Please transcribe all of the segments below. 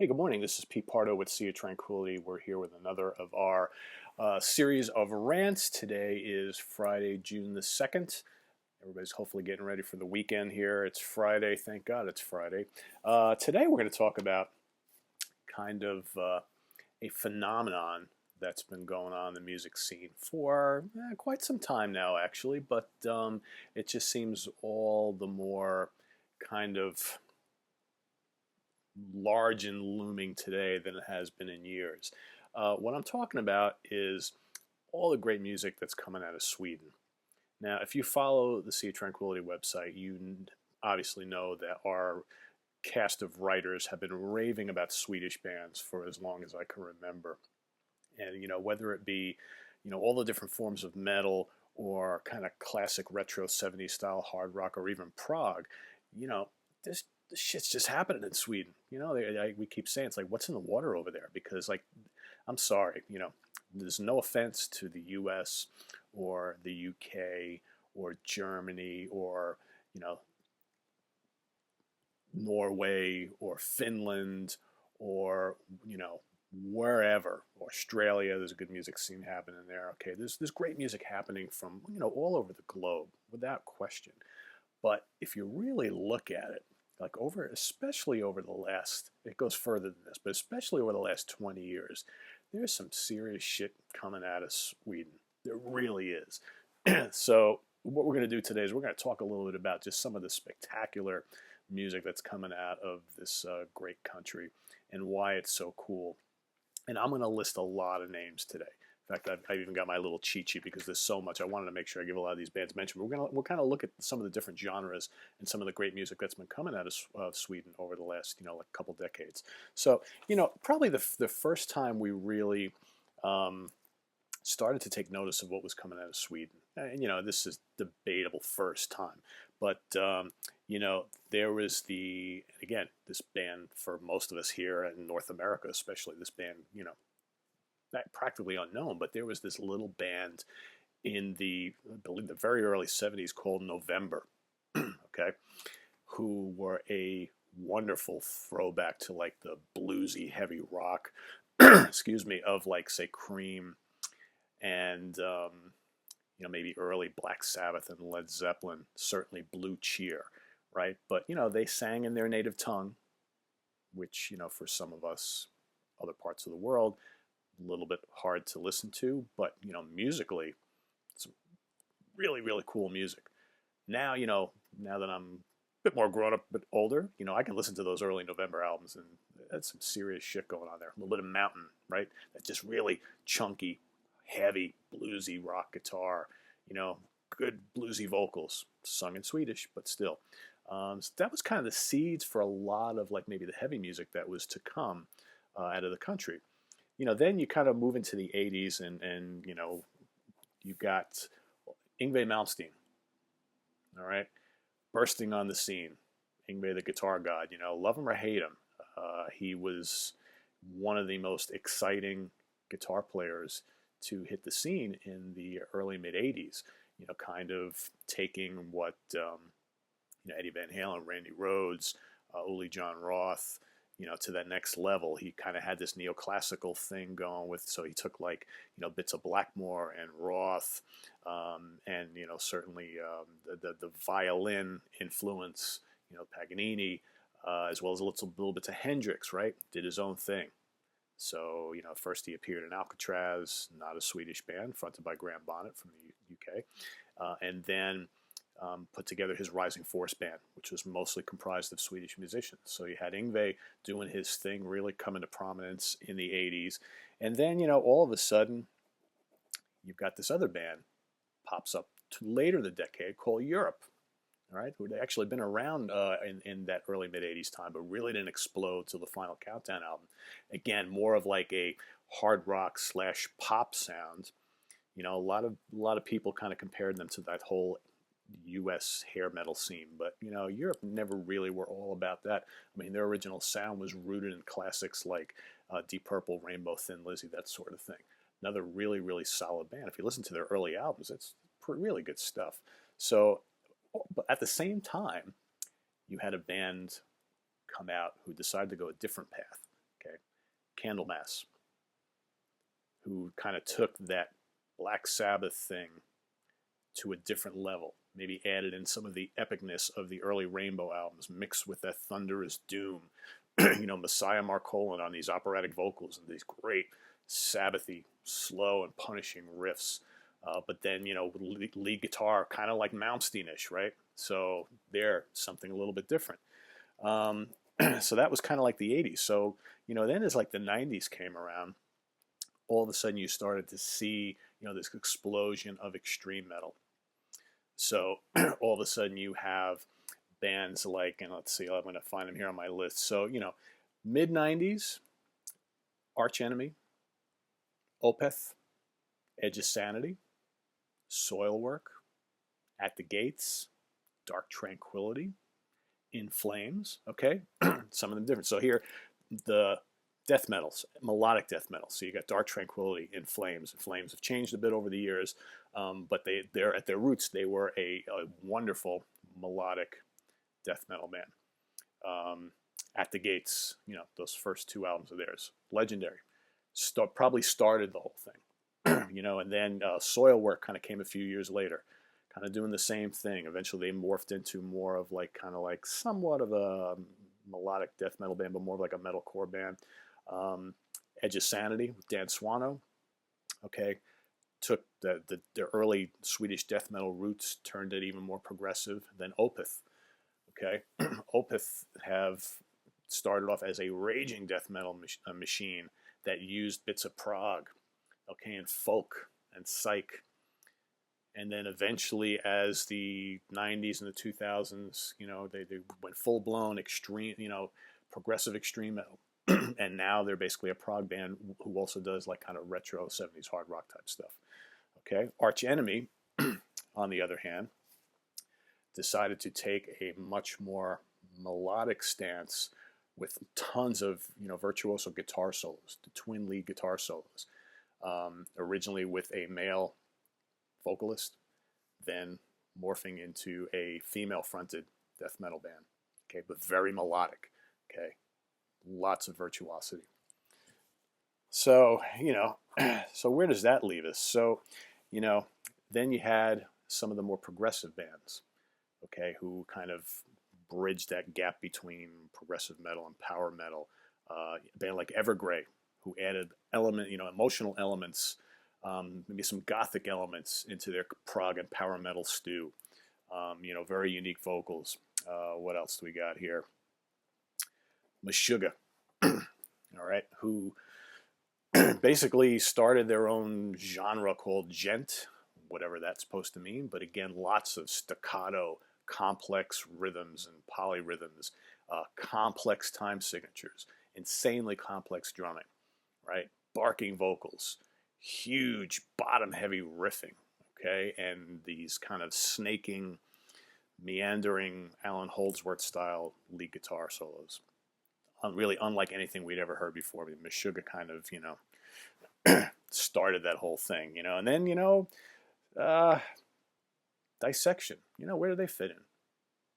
Hey, good morning. This is Pete Pardo with Sea of Tranquility. We're here with another of our series of rants. Today is Friday, June the 2nd. Everybody's hopefully getting ready for the weekend here. It's Friday. Thank God it's Friday. Today we're going to talk about kind of a phenomenon that's been going on in the music scene for quite some time now, actually, but it just seems all the more kind of large and looming today than it has been in years. What I'm talking about is all the great music that's coming out of Sweden. Now, if you follow the Sea of Tranquility website, you obviously know that our cast of writers have been raving about Swedish bands for as long as I can remember. And, whether it be, all the different forms of metal or kind of classic retro 70s style hard rock or even prog, this shit's just happening in Sweden. We keep saying it's like, what's in the water over there? Because, like, I'm sorry, there's no offense to the U.S. or the U.K. or Germany or, Norway or Finland or, wherever, Australia. There's a good music scene happening there. Okay, there's great music happening from, all over the globe without question. But if you really look at it, like especially over the last, it goes further than this, but especially over the last 20 years, there's some serious shit coming out of Sweden. There really is. So what we're going to do today is we're going to talk a little bit about just some of the spectacular music that's coming out of this great country and why it's so cool. And I'm going to list a lot of names today. In fact, I've even got my little cheat sheet because there's so much. I wanted to make sure I give a lot of these bands mention. But we'll kind of look at some of the different genres and some of the great music that's been coming out of Sweden over the last like couple decades. So probably the first time we really started to take notice of what was coming out of Sweden. And this is debatable first time, but there was this band for most of us here in North America, especially this band, practically unknown, but there was this little band in I believe the very early 70s called November, okay, who were a wonderful throwback to like the bluesy heavy rock, excuse me, of like say Cream and maybe early Black Sabbath and Led Zeppelin, certainly Blue Cheer, right? But they sang in their native tongue, which for some of us other parts of the world, a little bit hard to listen to, but musically, some really, really cool music. Now, now that I'm a bit more grown up, but older, I can listen to those early November albums, and that's some serious shit going on there. A little bit of Mountain, right? That's just really chunky, heavy, bluesy rock guitar. Good bluesy vocals, sung in Swedish, but still. So that was kind of the seeds for a lot of like maybe the heavy music that was to come out of the country. Then you kind of move into the 80s and you got Yngwie Malmsteen, all right, bursting on the scene. Yngwie, the guitar god, love him or hate him. He was one of the most exciting guitar players to hit the scene in the early mid-80s, kind of taking what Eddie Van Halen, Randy Rhoads, Uli John Roth, to that next level. He kind of had this neoclassical thing going with, so he took like, bits of Blackmore and Roth, and, certainly the violin influence, Paganini, as well as a little bits of Hendrix, right? Did his own thing. So, first he appeared in Alcatraz, not a Swedish band, fronted by Graham Bonnet from the UK, and then put together his Rising Force band, which was mostly comprised of Swedish musicians. So you had Yngwie doing his thing, really coming to prominence in the 80s. And then, all of a sudden, you've got this other band pops up later in the decade called Europe, all right, who had actually been around in that early mid-80s time, but really didn't explode till the Final Countdown album. Again, more of like a hard rock / pop sound. A lot of people kind of compared them to that whole U.S. hair metal scene, but Europe never really were all about that. I mean, their original sound was rooted in classics like Deep Purple, Rainbow, Thin Lizzy, that sort of thing. Another really, really solid band. If you listen to their early albums, it's really good stuff. So, but at the same time, you had a band come out who decided to go a different path. Candlemass, who kind of took that Black Sabbath thing to a different level. Maybe added in some of the epicness of the early Rainbow albums, mixed with that thunderous doom. Messiah Marcolin on these operatic vocals and these great Sabbathy, slow and punishing riffs. But then, lead guitar, kind of like Malmsteen-ish, right? So they're something a little bit different. So that was kind of like the 80s. So, then as like the 90s came around, all of a sudden you started to see, this explosion of extreme metal. So all of a sudden you have bands like, and let's see, I'm going to find them here on my list. So, mid 90s, Arch Enemy, Opeth, Edge of Sanity, Soilwork, At the Gates, Dark Tranquillity, In Flames, okay? Some of them different. So here, the death metals, melodic death metal. So you got Dark Tranquillity, In Flames. Flames have changed a bit over the years, but they're at their roots, they were a wonderful melodic death metal band. At the Gates, those first two albums of theirs, legendary. Probably started the whole thing, and then Soilwork kind of came a few years later, kind of doing the same thing. Eventually they morphed into more of like somewhat of a melodic death metal band, but more of like a metalcore band. Edge of Sanity with Dan Swano, okay, took the early Swedish death metal roots, turned it even more progressive. Then Opeth, okay. Opeth have started off as a raging death metal machine that used bits of prog, okay, and folk and psych. And then eventually, as the 90s and the 2000s, they went full-blown extreme, progressive extreme metal. And now they're basically a prog band who also does like kind of retro 70s hard rock type stuff. Okay, Arch Enemy, on the other hand, decided to take a much more melodic stance with tons of virtuoso guitar solos, the twin lead guitar solos. Originally with a male vocalist, then morphing into a female-fronted death metal band. Okay, but very melodic. Okay, lots of virtuosity. So so where does that leave us? So then you had some of the more progressive bands, okay, who kind of bridged that gap between progressive metal and power metal. A band like Evergrey, who added emotional elements, maybe some gothic elements into their prog and power metal stew. Very unique vocals. What else do we got here? Meshuggah, all right, who basically started their own genre called djent, whatever that's supposed to mean. But again, lots of staccato, complex rhythms and polyrhythms, complex time signatures, insanely complex drumming, right? Barking vocals, huge bottom-heavy riffing, okay? And these kind of snaking, meandering Alan Holdsworth-style lead guitar solos. Really unlike anything we'd ever heard before. I mean, Meshuggah kind of, started that whole thing, And then, Dissection, where do they fit in?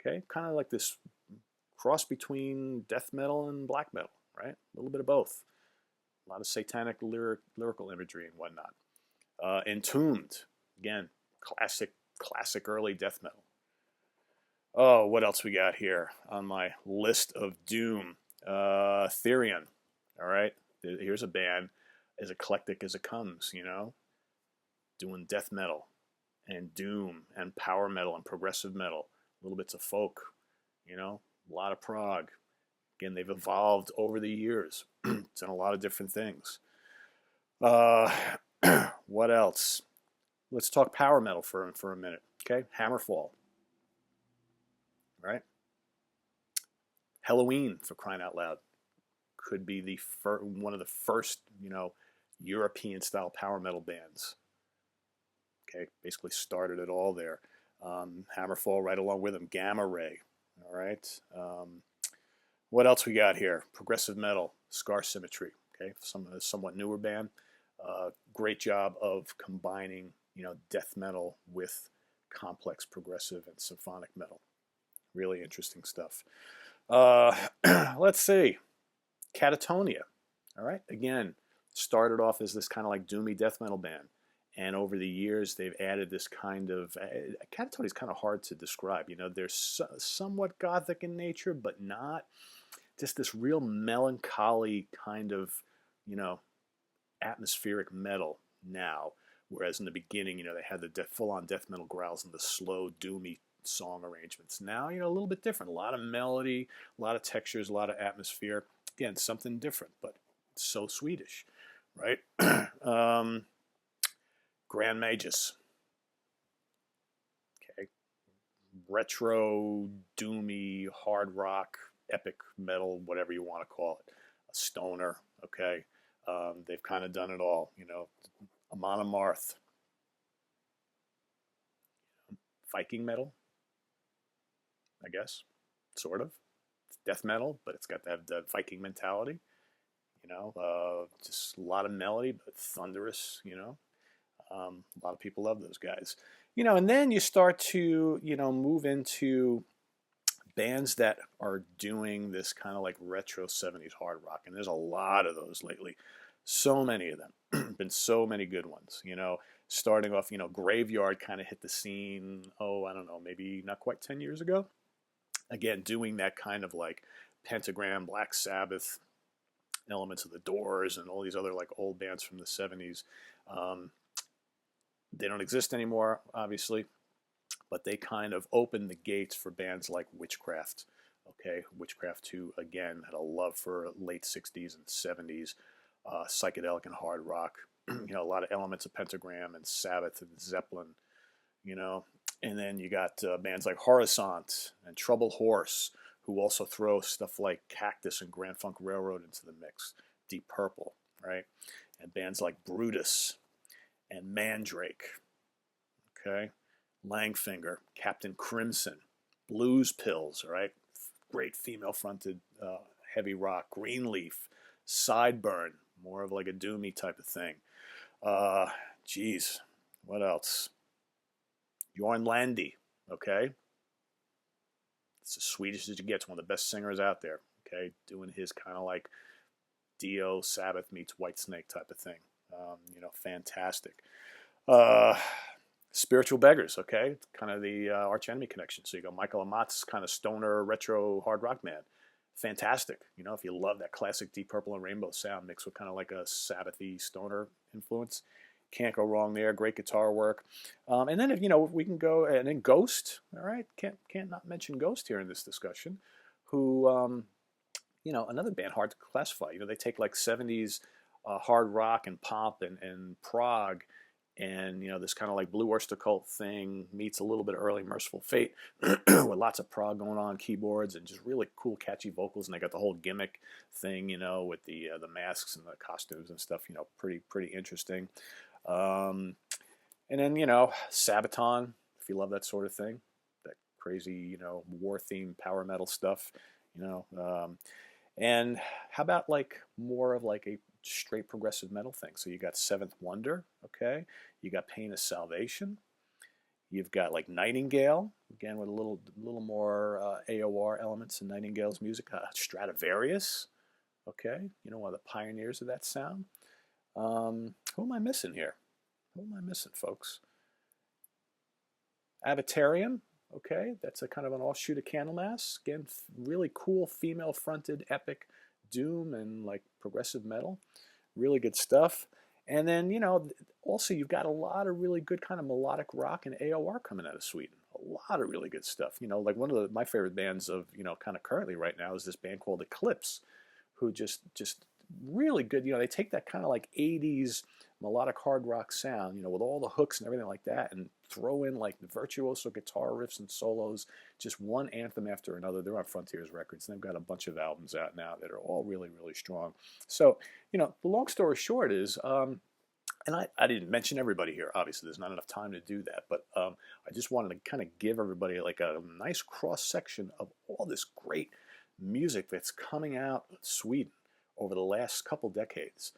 Okay, kind of like this cross between death metal and black metal, right? A little bit of both. A lot of satanic lyrical imagery and whatnot. Entombed, again, classic early death metal. Oh, what else we got here on my list of doom? Therion, all right? Here's a band as eclectic as it comes, doing death metal and doom and power metal and progressive metal, little bits of folk, a lot of prog. Again, they've evolved over the years. Done a lot of different things. What else? Let's talk power metal for a minute, okay? Hammerfall, right? Halloween, for crying out loud, could be one of the first, European-style power metal bands. Okay, basically started it all there. Hammerfall right along with them. Gamma Ray, all right? What else we got here? Progressive metal, Scar Symmetry, okay? A somewhat newer band. Great job of combining, death metal with complex progressive and symphonic metal. Really interesting stuff. Let's see. Catatonia, All right, again, started off as this kind of like doomy death metal band, and over the years they've added this kind of Catatonia is kind of hard to describe. You know, they're somewhat gothic in nature, but not just this real melancholy kind of, you know, atmospheric metal now. Whereas in the beginning, you know, they had the full-on death metal growls and the slow, doomy song arrangements. Now, you know, a little bit different. A lot of melody, a lot of textures, a lot of atmosphere. Again, something different, but so Swedish, right? Grand Magus. Okay. Retro, doomy, hard rock, epic metal, whatever you want to call it. A stoner, okay? They've kind of done it all, you know. Amon Amarth. Viking metal, I guess, sort of. It's death metal, but it's got to have the Viking mentality, you know. Just a lot of melody, but thunderous, you know. A lot of people love those guys, you know. And then you start to, you know, move into bands that are doing this kind of like retro 70s hard rock, and there's a lot of those lately. So many of them. Been so many good ones, you know. Starting off, you know, Graveyard kind of hit the scene, oh, I don't know, maybe not quite 10 years ago. Again, doing that kind of like Pentagram, Black Sabbath, elements of the Doors, and all these other like old bands from the 70s. They don't exist anymore, obviously, but they kind of opened the gates for bands like Witchcraft. Okay, Witchcraft, who again had a love for late 60s and 70s psychedelic and hard rock. You know, a lot of elements of Pentagram and Sabbath and Zeppelin, you know. And then you got bands like Horizont and Trouble Horse, who also throw stuff like Cactus and Grand Funk Railroad into the mix. Deep Purple, right? And bands like Brutus and Mandrake, okay? Langfinger, Captain Crimson, Blues Pills, right? Great female-fronted heavy rock. Greenleaf, Sideburn, more of like a doomy type of thing. Geez, what else? Jorn Lande, okay? It's as Swedish as you get. It's one of the best singers out there, okay? Doing his kind of like Dio, Sabbath meets Whitesnake type of thing. You know, fantastic. Spiritual Beggars, okay? Kind of the Arch Enemy connection. So you go Michael Amott's kind of stoner, retro, hard rock band. Fantastic. You know, if you love that classic Deep Purple and Rainbow sound mixed with kind of like a Sabbathy stoner influence, can't go wrong there. Great guitar work. And then, if you know, we can go, and then Ghost, all right? Can't not mention Ghost here in this discussion, who, you know, another band hard to classify. You know, they take like 70s hard rock and pop and prog, and, you know, this kind of like Blue Oyster Cult thing meets a little bit of early Merciful Fate with lots of prog going on, keyboards, and just really cool, catchy vocals. And they got the whole gimmick thing, you know, with the masks and the costumes and stuff, you know, pretty interesting. And then, you know, Sabaton, if you love that sort of thing, that crazy, you know, war-themed power metal stuff, you know. And how about like more of like a straight progressive metal thing? So you got Seventh Wonder, okay? You got Pain of Salvation. You've got like Nightingale, again with a little more AOR elements in Nightingale's music. Stradivarius, okay? You know, one of the pioneers of that sound. Who am I missing here? Who am I missing, folks? Avatarium, okay? That's a kind of an offshoot of Candlemass. Again, really cool female-fronted epic doom and like progressive metal. Really good stuff. And then, you know, also you've got a lot of really good kind of melodic rock and AOR coming out of Sweden. A lot of really good stuff. You know, like one of my favorite bands of, you know, kind of currently right now is this band called Eclipse, who just really good. You know, they take that kind of like 80s melodic hard rock sound, you know, with all the hooks and everything like that, and throw in like the virtuoso guitar riffs and solos, just one anthem after another. They're on Frontiers Records, and they've got a bunch of albums out now that are all really, really strong. So, you know, the long story short is, and I didn't mention everybody here. Obviously, there's not enough time to do that, but I just wanted to kind of give everybody like a nice cross-section of all this great music that's coming out of Sweden over the last couple decades.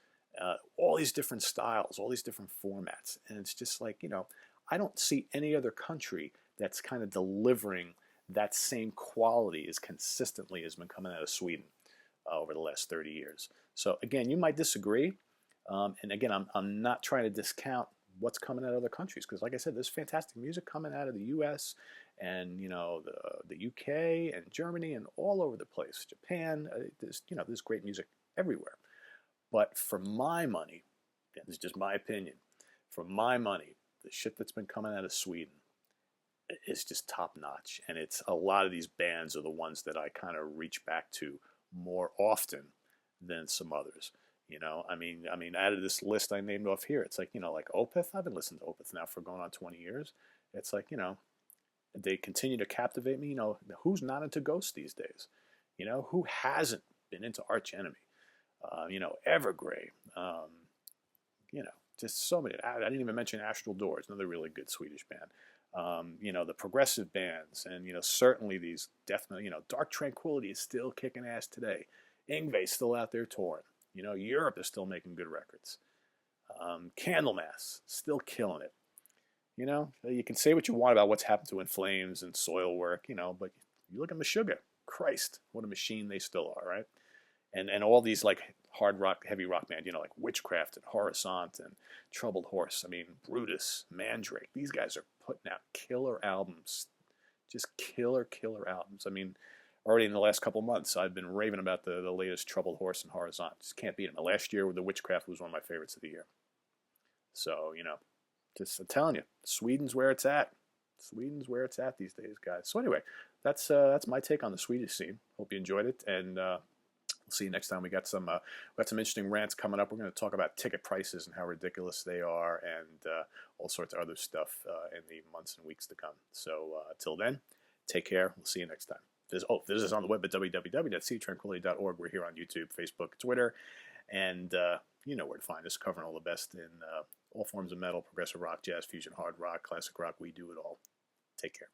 All these different styles, all these different formats. And it's just like, you know, I don't see any other country that's kind of delivering that same quality as consistently as been coming out of Sweden. over the last 30 years. So again, you might disagree, and again, I'm not trying to discount what's coming out of other countries because, like I said, there's fantastic music coming out of the U.S. and the U.K. and Germany and all over the place, Japan. There's great music everywhere. But for my money, and this is just my opinion, for my money, the shit that's been coming out of Sweden is just top notch, and it's a lot of these bands are the ones that I kind of reach back to more often than some others. Out of this list I named off here, it's like like Opeth. I've been listening to Opeth now for going on 20 years. It's like they continue to captivate me. Who's not into Ghost these days? Who hasn't been into Arch Enemy? Evergrey. Just so many. I didn't even mention Astral Doors, another really good Swedish band. The progressive bands, and certainly these death metal. Dark Tranquillity is still kicking ass today. Yngwie's still out there touring. Europe is still making good records. Candlemass still killing it. You can say what you want about what's happened to In Flames and Soilwork, but you look at Meshuggah. Christ, what a machine they still are, right? And all these like hard rock, heavy rock bands, like Witchcraft and Horizont and Troubled Horse. Brutus, Mandrake. These guys are putting out killer albums, just killer albums. Already in the last couple months, I've been raving about the latest Troubled Horse and Horizont. Just can't beat them. Last year, the Witchcraft was one of my favorites of the year. So just I'm telling you, Sweden's where it's at. Sweden's where it's at these days, guys. So anyway, that's my take on the Swedish scene. Hope you enjoyed it, and we'll see you next time. We got some interesting rants coming up. We're going to talk about ticket prices and how ridiculous they are, and all sorts of other stuff in the months and weeks to come. So till then, take care. We'll see you next time. Visit us on the web at www.seatranquility.org. We're here on YouTube, Facebook, Twitter, and you know where to find us, covering all the best in all forms of metal, progressive rock, jazz, fusion, hard rock, classic rock. We do it all. Take care.